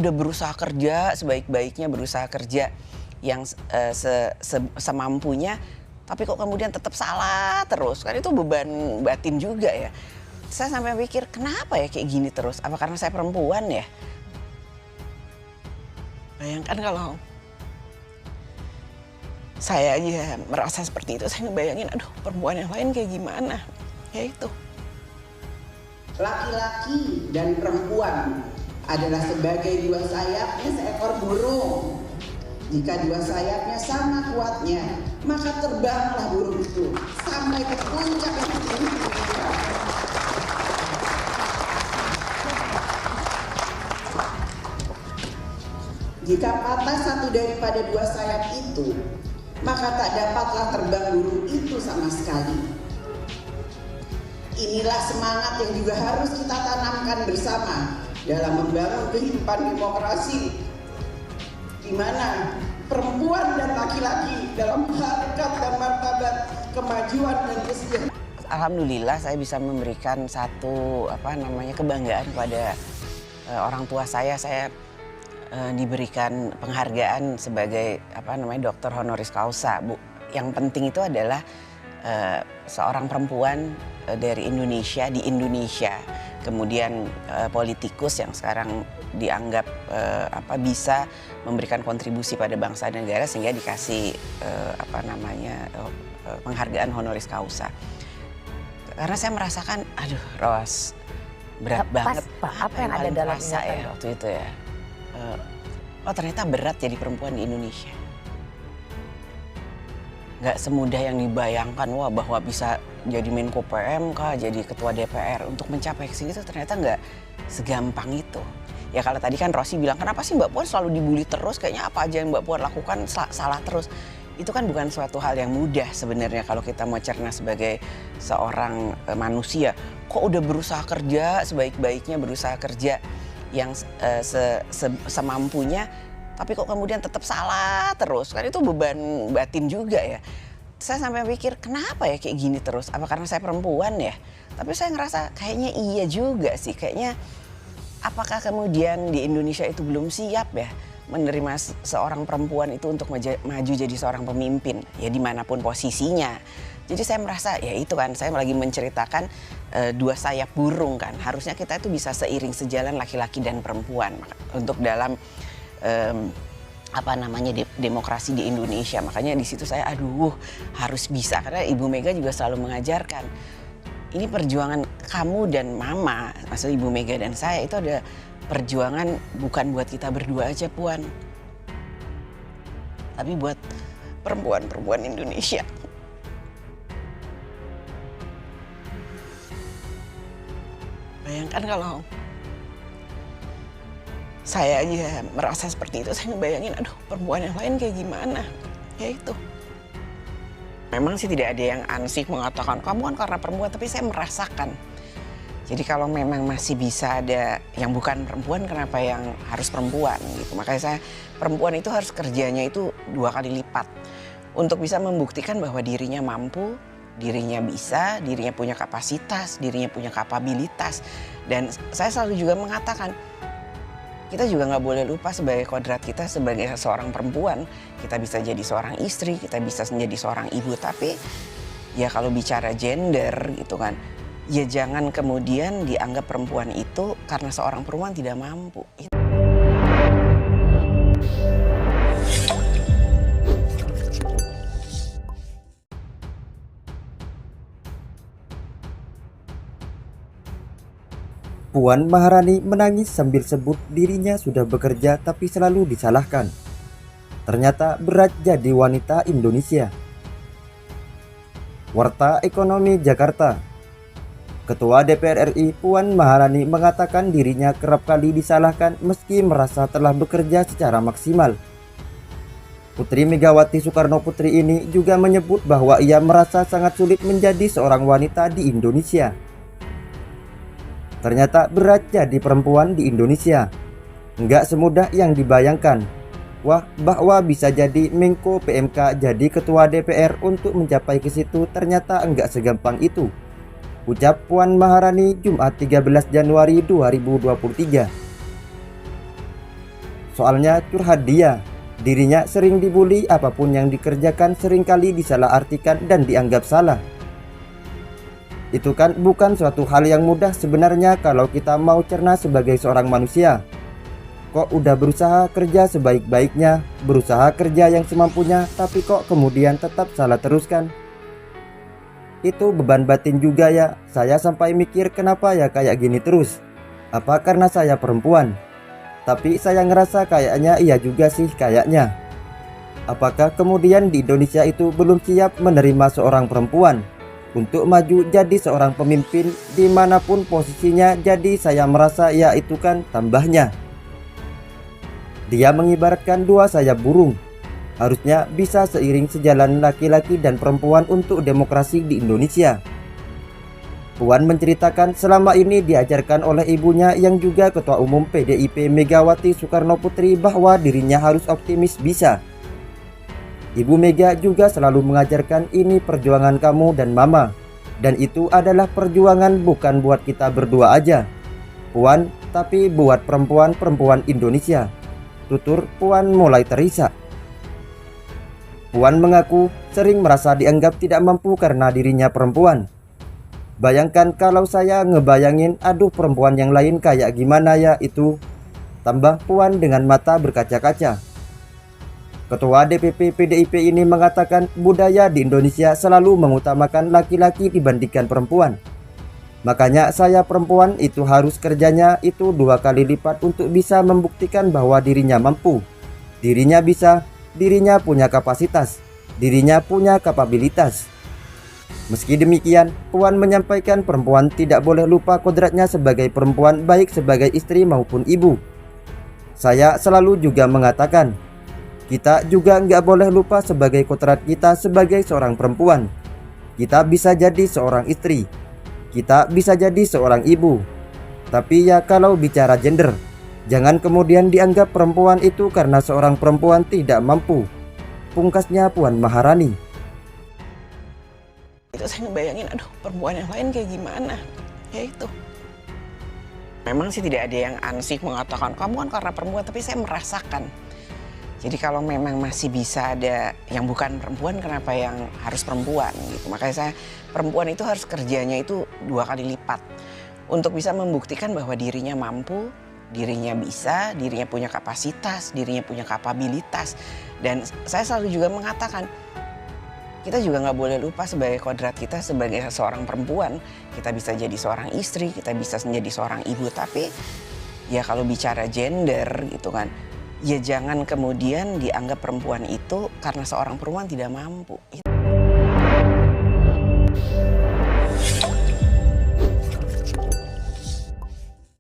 udah berusaha kerja sebaik-baiknya, berusaha kerja yang semampunya, tapi kok kemudian tetap salah terus, kan itu beban batin juga ya. Saya sampai pikir, kenapa ya kayak gini terus? Apa karena saya perempuan ya? Bayangkan kalau saya aja merasa seperti itu, saya ngebayangin, aduh perempuan yang lain kayak gimana? Ya itu. Laki-laki dan perempuan adalah sebagai dua sayapnya seekor burung. Jika dua sayapnya sama kuatnya, maka terbanglah burung itu sampai ke puncak yang tinggi. Jika patah satu daripada dua sayap itu, maka tak dapatlah terbang burung itu sama sekali. Inilah semangat yang juga harus kita tanamkan bersama dalam membangun kehidupan demokrasi, di mana perempuan dan laki-laki dalam harkat dan martabat kemajuan dan kesejahteraan. Alhamdulillah saya bisa memberikan satu kebanggaan pada orang tua saya. Saya diberikan penghargaan sebagai doktor honoris causa, Bu. Yang penting itu adalah seorang perempuan dari Indonesia di Indonesia, kemudian politikus yang sekarang dianggap bisa memberikan kontribusi pada bangsa dan negara sehingga dikasih penghargaan honoris causa. Karena saya merasakan, aduh Ros, berat banget. Apa yang ada dalam ingatan waktu itu ya? Oh ternyata berat jadi perempuan di Indonesia. Gak semudah yang dibayangkan, wah bahwa bisa jadi Menko PMK, jadi Ketua DPR. Untuk mencapai ke sini tuh ternyata gak segampang itu. Ya kalau tadi kan Rosi bilang, kenapa sih Mbak Puan selalu dibully terus, kayaknya apa aja yang Mbak Puan lakukan salah terus. Itu kan bukan suatu hal yang mudah sebenarnya kalau kita mau cerna sebagai seorang manusia. Kok udah berusaha kerja sebaik-baiknya, berusaha kerja yang semampunya, tapi kok kemudian tetap salah terus, kan itu beban batin juga ya. Saya sampai pikir, kenapa ya kayak gini terus? Apa karena saya perempuan ya? Tapi saya ngerasa kayaknya iya juga sih, kayaknya apakah kemudian di Indonesia itu belum siap ya menerima seorang perempuan itu untuk maju jadi seorang pemimpin ya dimanapun posisinya. Jadi saya merasa ya itu kan, saya lagi menceritakan dua sayap burung kan. Harusnya kita itu bisa seiring sejalan laki-laki dan perempuan untuk dalam demokrasi di Indonesia. Makanya di situ saya harus bisa, karena Ibu Mega juga selalu mengajarkan ini perjuangan kamu dan Mama, maksudnya Ibu Mega dan saya itu ada perjuangan bukan buat kita berdua aja Puan, tapi buat perempuan-perempuan Indonesia. Bayangkan kalau saya aja merasa seperti itu, saya ngebayangin, aduh perempuan yang lain kayak gimana. Ya itu. Memang sih tidak ada yang ansih mengatakan, kamu kan karena perempuan, tapi saya merasakan. Jadi kalau memang masih bisa ada yang bukan perempuan, kenapa yang harus perempuan gitu. Makanya saya, perempuan itu harus kerjanya itu 2 kali lipat. Untuk bisa membuktikan bahwa dirinya mampu, dirinya bisa, dirinya punya kapasitas, dirinya punya kapabilitas. Dan saya selalu juga mengatakan, kita juga nggak boleh lupa sebagai kodrat kita sebagai seorang perempuan. Kita bisa jadi seorang istri, kita bisa menjadi seorang ibu. Tapi ya kalau bicara gender gitu kan, ya jangan kemudian dianggap perempuan itu karena seorang perempuan tidak mampu. Puan Maharani menangis sambil sebut dirinya sudah bekerja tapi selalu disalahkan. Ternyata berat jadi wanita Indonesia. Warta Ekonomi Jakarta. Ketua DPR RI Puan Maharani mengatakan dirinya kerap kali disalahkan meski merasa telah bekerja secara maksimal. Putri Megawati Soekarno Putri ini juga menyebut bahwa ia merasa sangat sulit menjadi seorang wanita di Indonesia. Ternyata berat jadi perempuan di Indonesia. Enggak semudah yang dibayangkan. Wah, bahwa bisa jadi Menko PMK jadi ketua DPR untuk mencapai ke situ ternyata enggak segampang itu. Ucap Puan Maharani Jumat 13 Januari 2023. Soalnya curhat dia, dirinya sering dibully, apapun yang dikerjakan seringkali disalahartikan dan dianggap salah. Itu kan bukan suatu hal yang mudah sebenarnya kalau kita mau cerna sebagai seorang manusia. Kok udah berusaha kerja sebaik-baiknya, berusaha kerja yang semampunya, tapi kok kemudian tetap salah teruskan? Itu beban batin juga ya. Saya sampai mikir kenapa ya kayak gini terus. Apa karena saya perempuan? Tapi saya ngerasa kayaknya iya juga sih kayaknya. Apakah kemudian di Indonesia itu belum siap menerima seorang perempuan untuk maju jadi seorang pemimpin dimanapun posisinya? Jadi saya merasa ya itu kan tambahnya. Dia mengibaratkan dua sayap burung. Harusnya bisa seiring sejalan laki-laki dan perempuan untuk demokrasi di Indonesia. Puan menceritakan selama ini diajarkan oleh ibunya yang juga Ketua Umum PDIP Megawati Soekarno Putri bahwa dirinya harus optimis bisa. Ibu Mega juga selalu mengajarkan ini perjuangan kamu dan mama. Dan itu adalah perjuangan bukan buat kita berdua aja, Puan, tapi buat perempuan-perempuan Indonesia. Tutur Puan mulai terisak. Puan mengaku sering merasa dianggap tidak mampu karena dirinya perempuan. Bayangkan kalau saya ngebayangin, aduh perempuan yang lain kayak gimana ya itu, tambah Puan dengan mata berkaca-kaca. Ketua DPP PDIP ini mengatakan budaya di Indonesia selalu mengutamakan laki-laki dibandingkan perempuan. Makanya saya perempuan itu harus kerjanya itu 2 kali lipat untuk bisa membuktikan bahwa dirinya mampu, dirinya bisa, dirinya punya kapasitas, dirinya punya kapabilitas. Meski demikian, Puan menyampaikan perempuan tidak boleh lupa kodratnya sebagai perempuan, baik sebagai istri maupun ibu. Saya selalu juga mengatakan, kita juga nggak boleh lupa sebagai kodrat kita sebagai seorang perempuan. Kita bisa jadi seorang istri, kita bisa jadi seorang ibu. Tapi ya kalau bicara gender, jangan kemudian dianggap perempuan itu karena seorang perempuan tidak mampu. Pungkasnya Puan Maharani. Itu saya ngebayangin, aduh perempuan yang lain kayak gimana. Ya itu. Memang sih tidak ada yang ansih mengatakan kamu kan karena perempuan, tapi saya merasakan. Jadi kalau memang masih bisa ada yang bukan perempuan, kenapa yang harus perempuan gitu. Makanya saya perempuan itu harus kerjanya itu 2 kali lipat untuk bisa membuktikan bahwa dirinya mampu, dirinya bisa, dirinya punya kapasitas, dirinya punya kapabilitas. Dan saya selalu juga mengatakan, kita juga nggak boleh lupa sebagai kodrat kita sebagai seorang perempuan. Kita bisa jadi seorang istri, kita bisa menjadi seorang ibu. Tapi ya kalau bicara gender gitu kan, ya jangan kemudian dianggap perempuan itu karena seorang perempuan tidak mampu.